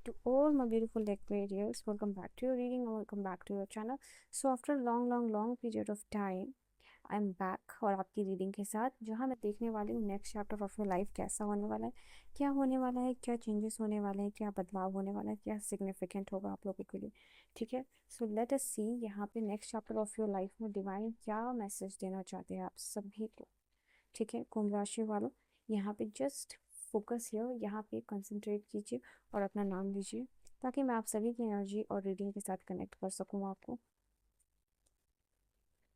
To all my beautiful Aquarius, welcome back to your reading and welcome back to your channel. So after a long period of time, I am back और आपकी reading के साथ जहाँ मैं देखने वाली हूँ next chapter of your life कैसा होने वाला है, क्या होने वाला है, क्या चेंजेस होने वाले हैं, क्या बदलाव होने वाला है, क्या सिग्निफिकेंट होगा आप लोगों के लिए। ठीक है, सो लेट अस सी यहाँ पे next chapter of your life में डिवाइन क्या मैसेज देना चाहते हैं आप सभी को। ठीक है, कुंभ राशि वालों, यहाँ पे जस्ट फोकस हियर, यहाँ पे कंसंट्रेट कीजिए और अपना नाम लीजिए ताकि मैं आप सभी की एनर्जी और रीडिंग के साथ कनेक्ट कर सकूँ आपको।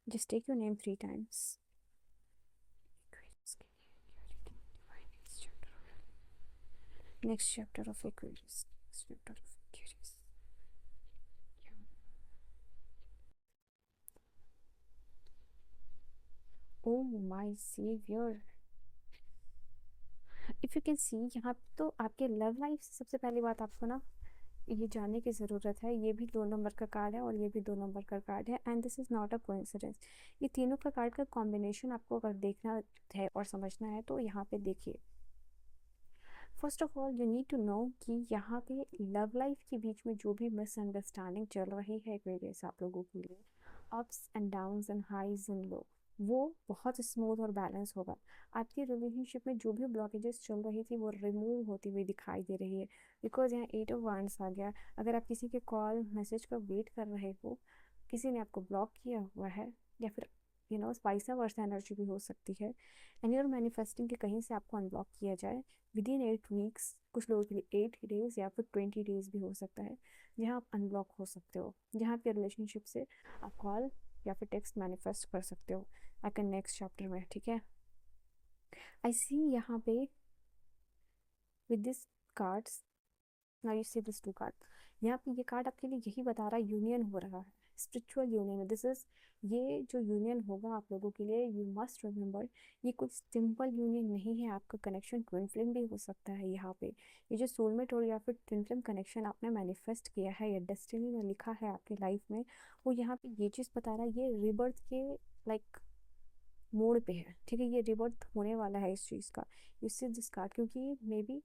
Just take your name 3 times। Next chapter of Aquarius. Next chapter of Aquarius. Oh my savior. If you can see यहाँ पे तो आपके लव लाइफ से सबसे पहली बात आपको ना ये जानने की ज़रूरत है। ये भी 2 नंबर का कार्ड है और ये भी 2 नंबर का कार्ड है and this is not a coincidence. ये तीनों का कार्ड का कॉम्बिनेशन आपको अगर देखना है और समझना है तो यहाँ पे देखिए। First of all you need to know कि यहाँ पे लव लाइफ के बीच में जो भी मिसअंडरस्टैंडिंग चल रही है एक्वेरियस आप लोगों के लिए, ups and downs and highs and low, वो बहुत स्मूथ और बैलेंस होगा। आपकी रिलेशनशिप में जो भी ब्लॉकेजेस चल रही थी वो रिमूव होती हुई दिखाई दे रही है बिकॉज यहाँ 8 ऑफ वांड्स आ गया। अगर आप किसी के कॉल मैसेज का वेट कर रहे हो, किसी ने आपको ब्लॉक किया हुआ है या फिर वाइस वर्सा एनर्जी भी हो सकती है एंड यूर मैनिफेस्टिंग के कहीं से आपको अनब्लॉक किया जाए विद इन 8 वीक्स, कुछ लोगों के लिए 8 डेज या फिर 20 डेज भी हो सकता है जहाँ आप अनब्लॉक हो सकते हो, जहाँ आपके रिलेशनशिप से आप कॉल या फिर टेक्स्ट मैनिफेस्ट कर सकते हो आकर नेक्स्ट चैप्टर में। ठीक है, आई सी यहाँ पे with this cards, now you see this 2 card, यहाँ पे ये कार्ड आपके लिए यही बता रहा है यूनियन हो रहा है, स्पिरिचुअल यूनियन। दिस इज, ये जो यूनियन होगा आप लोगों के लिए, यू मस्ट रिमेंबर ये कुछ सिंपल यूनियन नहीं है, आपका कनेक्शन ट्विन फ्लेम भी हो सकता है। यहाँ पे ये जो सोलमेट और या फिर ट्विन फ्लेम कनेक्शन आपने मैनिफेस्ट किया है या डेस्टिनी में लिखा है आपके लाइफ में, वो यहाँ पे ये चीज़ बता रहा है ये रिबर्थ के लाइक मोड़ पे है। ठीक है, ये रिबर्थ होने वाला है इस चीज़ का, इससे दिस कार्ड, क्योंकि मे बी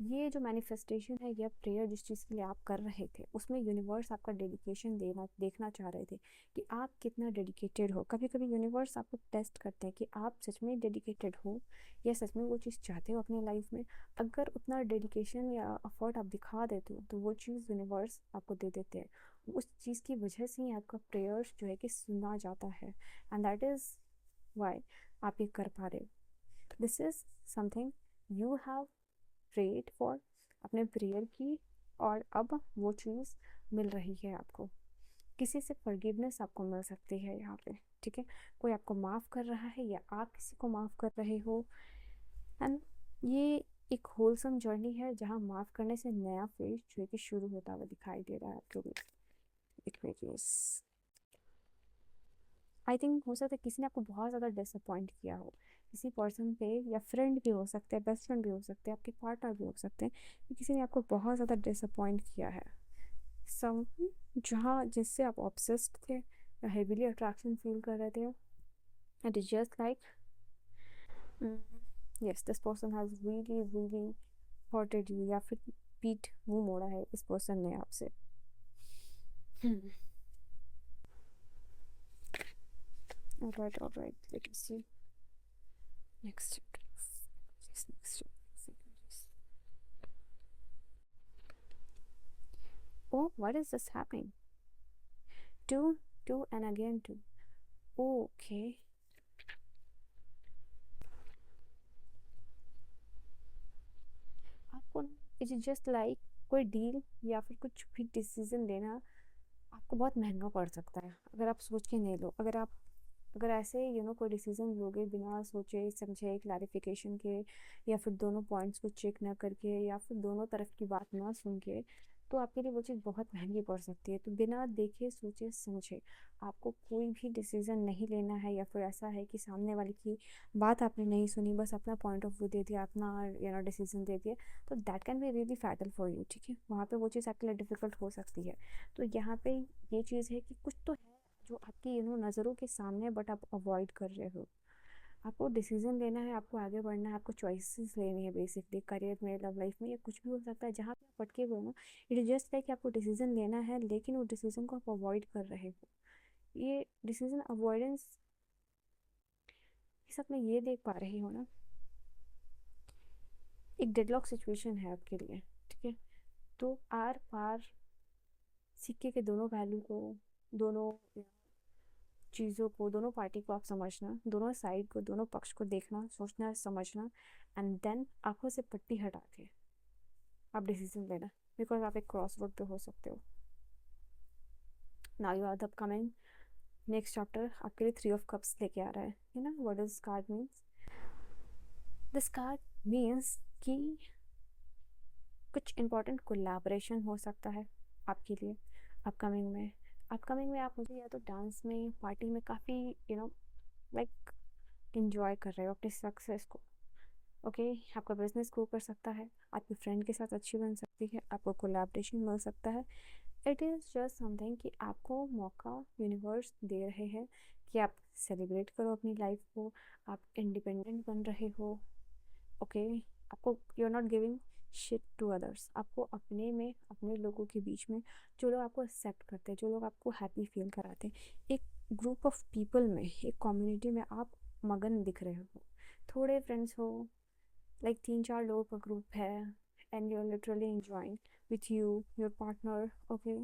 ये जो मैनिफेस्टेशन है या प्रेयर जिस चीज़ के लिए आप कर रहे थे उसमें यूनिवर्स आपका डेडिकेशन देना देखना चाह रहे थे कि आप कितना डेडिकेटेड हो। कभी कभी यूनिवर्स आपको टेस्ट करते हैं कि आप सच में डेडिकेटेड हो या सच में वो चीज़ चाहते हो अपनी लाइफ में। अगर उतना डेडिकेशन या एफर्ट आप दिखा देते हो तो वो चीज़ यूनिवर्स आपको दे देते हैं। उस चीज़ की वजह से ही आपका प्रेयर्स जो है कि सुना जाता है एंड दैट इज़ वाई आप ये कर पा रहे हो। This is something you have prayed for, अपने प्रेयर की, और अब वो चीज़ मिल रही है आपको। किसी से फॉरगिवनेस आपको मिल सकती है यहाँ पे। ठीक है, कोई आपको माफ़ कर रहा है या आप किसी को माफ़ कर रहे हो एंड ये एक होलसम जर्नी है जहाँ माफ़ करने से नया फेज जो है कि शुरू होता हुआ दिखाई दे रहा है आपके लिए। एक्वेरियस, आई थिंक हो सकता है किसी ने आपको बहुत ज़्यादा डिसअपॉइंट किया हो, किसी पर्सन पे, या फ्रेंड भी हो सकते हैं, बेस्ट फ्रेंड भी हो सकते हैं, आपके पार्टनर भी हो सकते हैं, कि किसी ने आपको बहुत ज़्यादा डिसअपॉइंट किया है। सम जहाँ जिससे आप ऑब्सेस्ड थे या हेवीली अट्रैक्शन फील कर रहे थे, it is just like yes this person has really really hurted you, या फिर पीठ मुंह मोड़ा है इस पर्सन ने आपसे। Alright, let me see next chapter. Yes, next chapter. Oh, what is this happening? Two, two, and again two. Oh, okay. आपको इट इज जस्ट लाइक कोई डील या फिर कुछ भी डिसीजन लेना आपको बहुत महंगा पड़ सकता है अगर आप सोच के नहीं लो। अगर ऐसे कोई डिसीजन लोगे बिना सोचे समझे, क्लैरिफिकेशन के, या फिर दोनों पॉइंट्स को चेक ना करके, या फिर दोनों तरफ की बात ना सुन के, तो आपके लिए वो चीज़ बहुत महंगी पड़ सकती है। तो बिना देखे सोचे समझे आपको कोई भी डिसीज़न नहीं लेना है, या फिर ऐसा है कि सामने वाले की बात आपने नहीं सुनी, बस अपना पॉइंट ऑफ व्यू दे दिया, अपना डिसीजन दे दिया, तो that can be really fatal for you. ठीक है, वहाँ पे वो चीज़ आपके लिए डिफ़िकल्ट हो सकती है। तो यहाँ पे ये चीज़ है कि कुछ तो है जो आपकी नज़रों के सामने बट आप अवॉइड कर रहे हो। आपको डिसीजन लेना है, आपको आगे बढ़ना है, आपको चॉइसेस लेनी है बेसिकली, करियर में, लव लाइफ में, या कुछ भी हो सकता है। जहाँ पे आप अटके हुए हो ना, इट इज जस्ट लाइक आपको डिसीजन लेना है, लेकिन वो डिसीजन को आप अवॉइड कर रहे हो। ये डिसीजन अवॉइडेंस, इस सब में ये देख पा रही हो ना, एक डेडलॉक सिचुएशन है आपके लिए, ठीक है। तो आर पार सिक्के के दोनों पहलू को, दोनों चीज़ों को, दोनों पार्टी को आप समझना, दोनों साइड को, दोनों पक्ष को देखना, सोचना, समझना, एंड देन आंखों से पट्टी हटा के आप डिसीजन लेना, बिकॉज आप एक क्रॉस रोड पे हो सकते हो। Now you are the upcoming next chapter आपके लिए 3 of Cups लेके आ रहा है, ना। What is called means? This card means कि कुछ इंपॉर्टेंट कोलैबोरेशन हो सकता है आपके लिए अपकमिंग में। अपकमिंग में आप मुझे या तो डांस में, पार्टी में काफ़ी लाइक इंजॉय कर रहे हो अपनी सक्सेस को, ओके। आपका बिजनेस ग्रो कर सकता है, आपकी फ्रेंड के साथ अच्छी बन सकती है, आपको कोलैबोरेशन मिल सकता है। इट इज़ जस्ट समथिंग कि आपको मौका यूनिवर्स दे रहे हैं कि आप सेलिब्रेट करो अपनी लाइफ को, आप इंडिपेंडेंट बन रहे हो, ओके। आपको, you are not giving shit to others. आपको अपने में, अपने लोगों के बीच में, जो लोग आपको एक्सेप्ट करते हैं, जो लोग आपको हैप्पी फील कराते हैं, एक ग्रुप ऑफ पीपल में, एक कम्युनिटी में आप मगन दिख रहे हो। थोड़े फ्रेंड्स हो, लाइक 3-4 लोगों का ग्रुप है, and you are literally enjoying with you your partner, okay.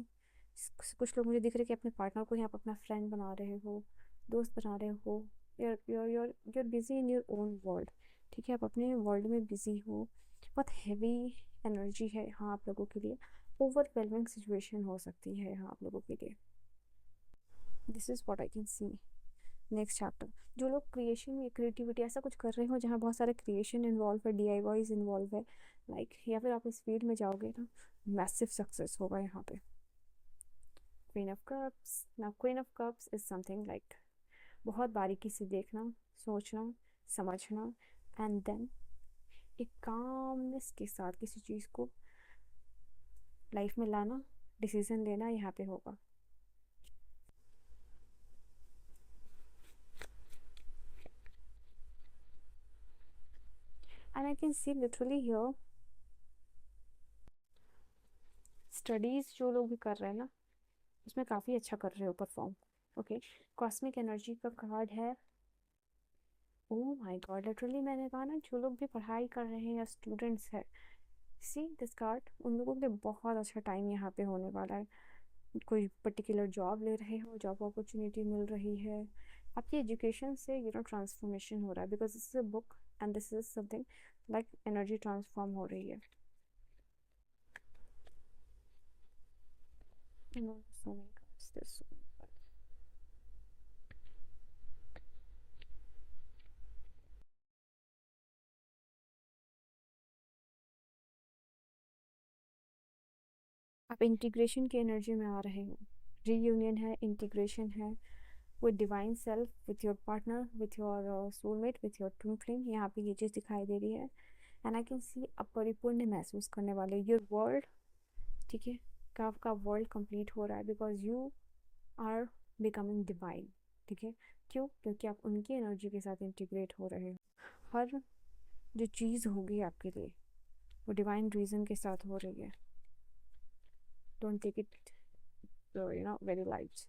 कुछ लोग मुझे दिख रहे हैं कि अपने पार्टनर को ही आप अपना फ्रेंड बना रहे हो, दोस्त बना रहे हो। you're busy in your own world, ठीक है। आप अपने वर्ल्ड में बिजी हो। बहुत हैवी एनर्जी है यहाँ आप लोगों के लिए, ओवरवेलमिंग सिचुएशन हो सकती है यहाँ आप लोगों के लिए। This is what I can see. Next chapter, जो लोग क्रिएशन या क्रिएटिविटी ऐसा कुछ कर रहे हो जहाँ बहुत सारे क्रिएशन इन्वॉल्व है, DIYs इन्वॉल्व है, लाइक या फिर आप इस फील्ड में जाओगे ना, मैसिव सक्सेस होगा यहाँ पे। Queen of cups. Now queen of cups is something like बहुत बारीकी से देखना, सोचना, समझना, एंड देन एक कामनेस के साथ किसी चीज़ को लाइफ में लाना, डिसीजन लेना यहाँ पे होगा। And I can see literally here studies जो लोग भी कर रहे हैं ना, उसमें काफ़ी अच्छा कर रहे हो परफॉर्म, ओके। कॉस्मिक एनर्जी का कार्ड है। ओह माय गॉड, लिटरली मैंने कहा ना, जो लोग भी पढ़ाई कर रहे हैं या स्टूडेंट्स हैं, सी दिस कार्ड, उन लोगों के लिए बहुत अच्छा टाइम यहाँ पे होने वाला है। कोई पर्टिकुलर जॉब ले रहे हो, जॉब अपॉर्चुनिटी मिल रही है, आपकी एजुकेशन से ट्रांसफॉर्मेशन हो रहा है, because this is a book and this is something like energy transform हो रही है। So many cards, there's so many cards. आप इंटीग्रेशन की एनर्जी में आ रहे हो, रीयूनियन है, इंटीग्रेशन है with divine self, with your partner, with your soulmate, with your twin flame, यहाँ पे ये चीज़ दिखाई दे रही है। एंड आई कैन सी आप परिपूर्ण महसूस करने वाले योर वर्ल्ड, ठीक है। का आपका वर्ल्ड कंप्लीट हो रहा है, because you are becoming divine, ठीक है। क्यों? क्योंकि आप उनकी एनर्जी के साथ इंटीग्रेट हो रहे हो। हर जो चीज़ होगी आपके लिए वो डिवाइन रीज़न के साथ हो रही है। Don't take it very light.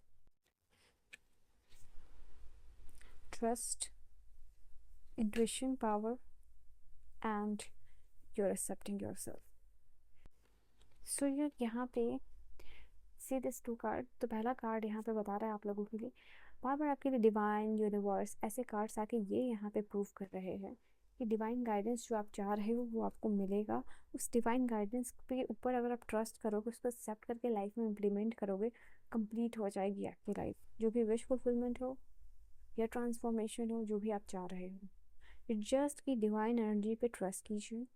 Trust, intuition power, and you are accepting yourself. सो ये यहाँ पे सी दिस 2 कार्ड, तो पहला कार्ड यहाँ पे बता रहा है आप लोगों के लिए, बार बार आपके लिए डिवाइन, यूनिवर्स, ऐसे कार्ड्स आके ये यहाँ पे प्रूव कर रहे हैं कि डिवाइन गाइडेंस जो आप चाह रहे हो वो आपको मिलेगा। उस डिवाइन गाइडेंस के ऊपर अगर आप ट्रस्ट करोगे, उसको एक्सेप्ट करके लाइफ में इम्प्लीमेंट करोगे, कंप्लीट हो जाएगी आपकी लाइफ, जो भी विश फुलफिलमेंट हो या ट्रांसफॉर्मेशन हो, जो भी आप चाह रहे हो। इट जस्ट की डिवाइन एनर्जी पे ट्रस्ट कीजिए,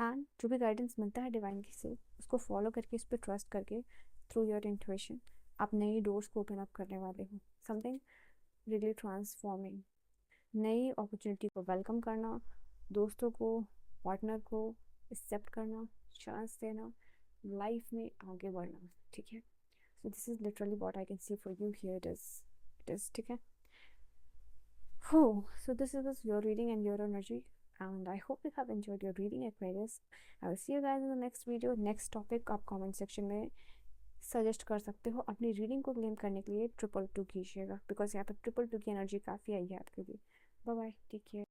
एंड जो भी गाइडेंस मिलता है डिवाइन की से, उसको फॉलो करके, उस पर ट्रस्ट करके, थ्रू योर इंट्यूशन आप नई डोर्स को ओपन अप करने वाले हो। समथिंग रियली ट्रांसफॉर्मिंग, नई अपॉर्चुनिटी को वेलकम करना, दोस्तों को, पार्टनर को एक्सेप्ट करना, चांस देना, लाइफ में आगे बढ़ना, ठीक है। So this is literally what I can see for you here, it is, ठीक है। So this was your reading and your energy, and I hope you have enjoyed your reading, Aquarius. I will see you guys in the next video. Next topic आप comment section में suggest कर सकते हो। अपनी reading को claim करने के लिए 222 कीजिएगा, बिकॉज यहाँ पर 222 की एनर्जी काफ़ी आई है आपके लिए। Bye bye, take care.